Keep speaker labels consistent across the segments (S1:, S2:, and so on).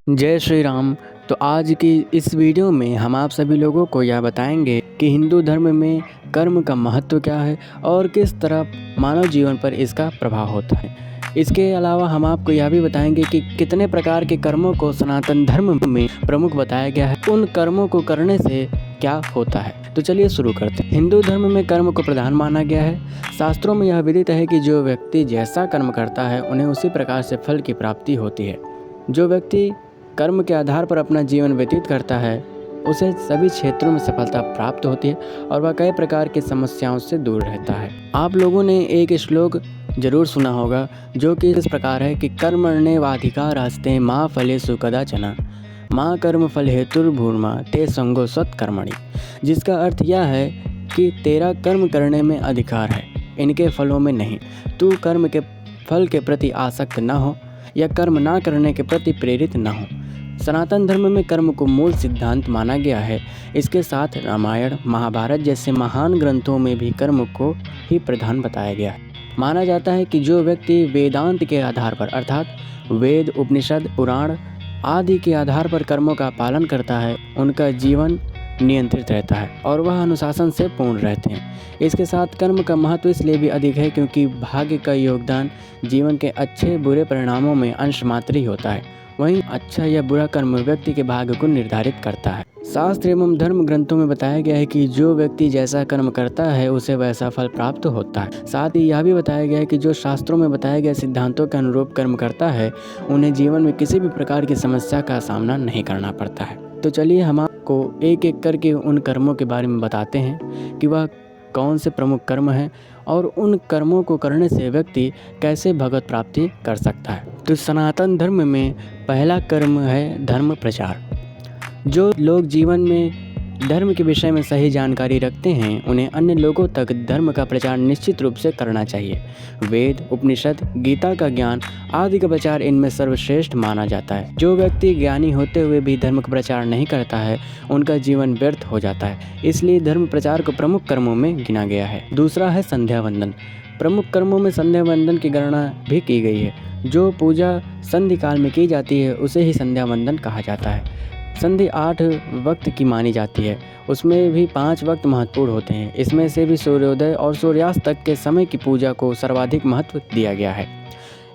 S1: जय श्री राम। तो आज की इस वीडियो में हम आप सभी लोगों को यह बताएंगे कि हिंदू धर्म में कर्म का महत्व क्या है और किस तरह मानव जीवन पर इसका प्रभाव होता है। इसके अलावा हम आपको यह भी बताएंगे कि कितने प्रकार के कर्मों को सनातन धर्म में प्रमुख बताया गया है, उन कर्मों को करने से क्या होता है। तो चलिए शुरू करते हैं। हिंदू धर्म में कर्म को प्रधान माना गया है। शास्त्रों में यह विदित है कि जो व्यक्ति जैसा कर्म करता है उन्हें उसी प्रकार से फल की प्राप्ति होती है। जो व्यक्ति कर्म के आधार पर अपना जीवन व्यतीत करता है उसे सभी क्षेत्रों में सफलता प्राप्त होती है और वह कई प्रकार की समस्याओं से दूर रहता है। आप लोगों ने एक श्लोक जरूर सुना होगा जो कि इस प्रकार है कि कर्मण्येवाधिकारस्ते मा फलेषु कदाचन माँ कर्म फल हेतुर्भूर्मा ते संगो सत्कर्मणि, जिसका अर्थ यह है कि तेरा कर्म करने में अधिकार है, इनके फलों में नहीं। तू कर्म के फल के प्रति आसक्त न हो या कर्म ना करने के प्रति प्रेरित न हो। सनातन धर्म में कर्म को मूल सिद्धांत माना गया है। इसके साथ रामायण महाभारत जैसे महान ग्रंथों में भी कर्म को ही प्रधान बताया गया है। माना जाता है कि जो व्यक्ति वेदांत के आधार पर अर्थात वेद उपनिषद पुराण आदि के आधार पर कर्मों का पालन करता है उनका जीवन नियंत्रित रहता है और वह अनुशासन से पूर्ण रहते हैं। इसके साथ कर्म का महत्व इसलिए भी अधिक है क्योंकि भाग्य का योगदान जीवन के अच्छे बुरे परिणामों में अंश मात्र ही होता है। वहीं अच्छा या बुरा कर्म व्यक्ति के भाग्य को निर्धारित करता है। शास्त्र एवं धर्म ग्रंथों में बताया गया है कि जो व्यक्ति जैसा कर्म करता है उसे वैसा फल प्राप्त होता है। साथ ही यह भी बताया गया है कि जो शास्त्रों में बताए गए सिद्धांतों के अनुरूप कर्म करता है उन्हें जीवन में किसी भी प्रकार की समस्या का सामना नहीं करना पड़ता है। तो चलिए हम आपको एक एक करके उन कर्मों के बारे में बताते हैं कि वह कौन से प्रमुख कर्म हैं और उन कर्मों को करने से व्यक्ति कैसे भगवत प्राप्ति कर सकता है। तो सनातन धर्म में पहला कर्म है धर्म प्रचार। जो लोग जीवन में धर्म के विषय में सही जानकारी रखते हैं उन्हें अन्य लोगों तक धर्म का प्रचार निश्चित रूप से करना चाहिए। वेद उपनिषद गीता का ज्ञान आदि का प्रचार इनमें सर्वश्रेष्ठ माना जाता है। जो व्यक्ति ज्ञानी होते हुए भी धर्म का प्रचार नहीं करता है उनका जीवन व्यर्थ हो जाता है। इसलिए धर्म प्रचार को प्रमुख कर्मों में गिना गया है। दूसरा है संध्या वंदन। प्रमुख कर्मों में संध्या वंदन की गणना भी की गई है। जो पूजा संधि काल में की जाती है उसे ही संध्या वंदन कहा जाता है। संधि 8 वक्त की मानी जाती है, उसमें भी 5 वक्त महत्वपूर्ण होते हैं। इसमें से भी सूर्योदय और सूर्यास्त तक के समय की पूजा को सर्वाधिक महत्व दिया गया है।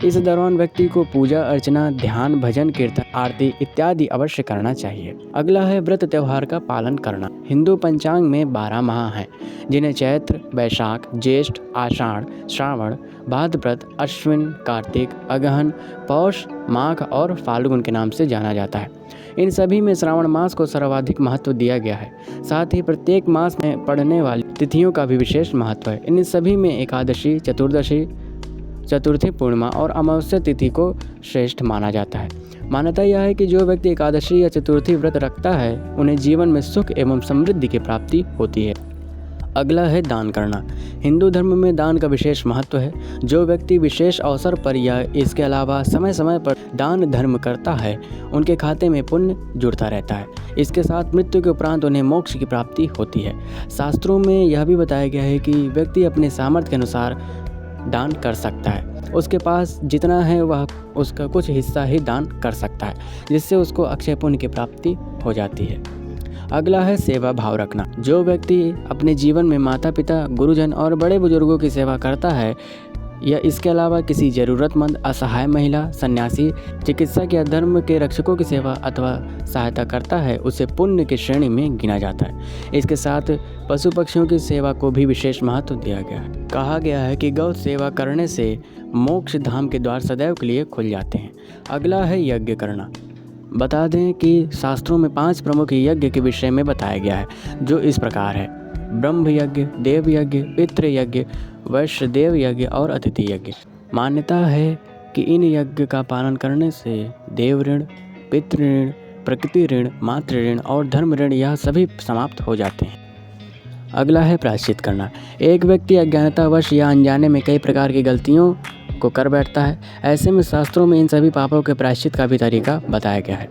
S1: इस दौरान व्यक्ति को पूजा अर्चना ध्यान भजन कीर्तन आरती इत्यादि अवश्य करना चाहिए। अगला है व्रत त्योहार का पालन करना। हिंदू पंचांग में 12 माह हैं जिन्हें चैत्र वैशाख ज्येष्ठ आषाढ़ श्रावण भाद्रपद अश्विन कार्तिक अगहन पौष माघ और फाल्गुन के नाम से जाना जाता है। इन सभी में श्रावण मास को सर्वाधिक महत्व दिया गया है। साथ ही प्रत्येक मास में पड़ने वाली तिथियों का भी विशेष महत्व है। इन सभी में एकादशी चतुर्दशी चतुर्थी पूर्णिमा और अमावस्या तिथि को श्रेष्ठ माना जाता है। मान्यता यह है कि जो व्यक्ति एकादशी या चतुर्थी व्रत रखता है उन्हें जीवन में सुख एवं समृद्धि की प्राप्ति होती है। अगला है दान करना। हिंदू धर्म में दान का विशेष महत्व है। जो व्यक्ति विशेष अवसर पर या इसके अलावा समय समय पर दान धर्म करता है उनके खाते में पुण्य जुड़ता रहता है। इसके साथ मृत्यु के उपरांत उन्हें मोक्ष की प्राप्ति होती है। शास्त्रों में यह भी बताया गया है कि व्यक्ति अपने सामर्थ्य के अनुसार दान कर सकता है। उसके पास जितना है वह उसका कुछ हिस्सा ही दान कर सकता है, जिससे उसको अक्षय पुण्य की प्राप्ति हो जाती है। अगला है सेवा भाव रखना। जो व्यक्ति अपने जीवन में माता पिता गुरुजन और बड़े बुजुर्गों की सेवा करता है या इसके अलावा किसी ज़रूरतमंद असहाय महिला सन्यासी चिकित्सक या धर्म के रक्षकों की सेवा अथवा सहायता करता है उसे पुण्य की श्रेणी में गिना जाता है। इसके साथ पशु पक्षियों की सेवा को भी विशेष महत्व दिया गया है। कहा गया है कि गौ सेवा करने से मोक्ष धाम के द्वार सदैव के लिए खुल जाते हैं। अगला है यज्ञ करना। बता दें कि शास्त्रों में 5 प्रमुख यज्ञ के विषय में बताया गया है जो इस प्रकार है: ब्रह्म यज्ञ देव यज्ञ पितृ यज्ञ वैश्य देव यज्ञ और अतिथि यज्ञ। मान्यता है कि इन यज्ञ का पालन करने से देव ऋण पितृ ऋण प्रकृति ऋण मातृ ऋण और धर्म ऋण यह सभी समाप्त हो जाते हैं। अगला है प्रायश्चित करना। एक व्यक्ति अज्ञानतावश या अनजाने में कई प्रकार की गलतियों को कर बैठता है। ऐसे में शास्त्रों में इन सभी पापों के प्रायश्चित का भी तरीका बताया गया है।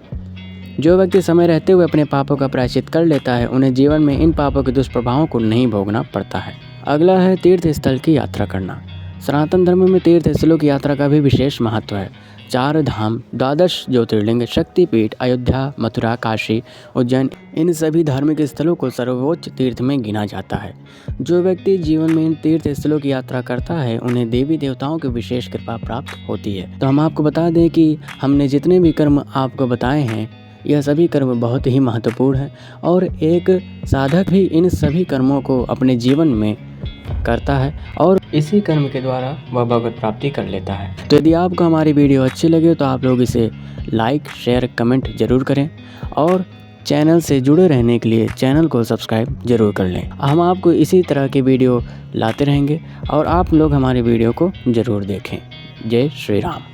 S1: जो व्यक्ति समय रहते हुए अपने पापों का प्रायश्चित कर लेता है उन्हें जीवन में इन पापों के दुष्प्रभावों को नहीं भोगना पड़ता है। अगला है तीर्थ स्थल की यात्रा करना। सनातन धर्म में तीर्थ स्थलों की यात्रा का भी विशेष महत्व है। 4 धाम, 12 ज्योतिर्लिंग, शक्तिपीठ, अयोध्या, मथुरा, काशी, उज्जैन, इन सभी धार्मिक स्थलों को सर्वोच्च तीर्थ में गिना जाता है। जो व्यक्ति जीवन में इन तीर्थ स्थलों की यात्रा करता है उन्हें देवी देवताओं की विशेष कृपा प्राप्त होती है। तो हम आपको बता दें कि हमने जितने भी कर्म आपको बताए हैं यह सभी कर्म बहुत ही महत्वपूर्ण है और एक साधक भी इन सभी कर्मों को अपने जीवन में करता है और इसी कर्म के द्वारा वह भगवत प्राप्ति कर लेता है। तो यदि आपको हमारी वीडियो अच्छी लगे तो आप लोग इसे लाइक, शेयर, कमेंट जरूर करें और चैनल से जुड़े रहने के लिए चैनल को सब्सक्राइब जरूर कर लें। हम आपको इसी तरह के वीडियो लाते रहेंगे और आप लोग हमारी वीडियो को ज़रूर देखें। जय श्री राम।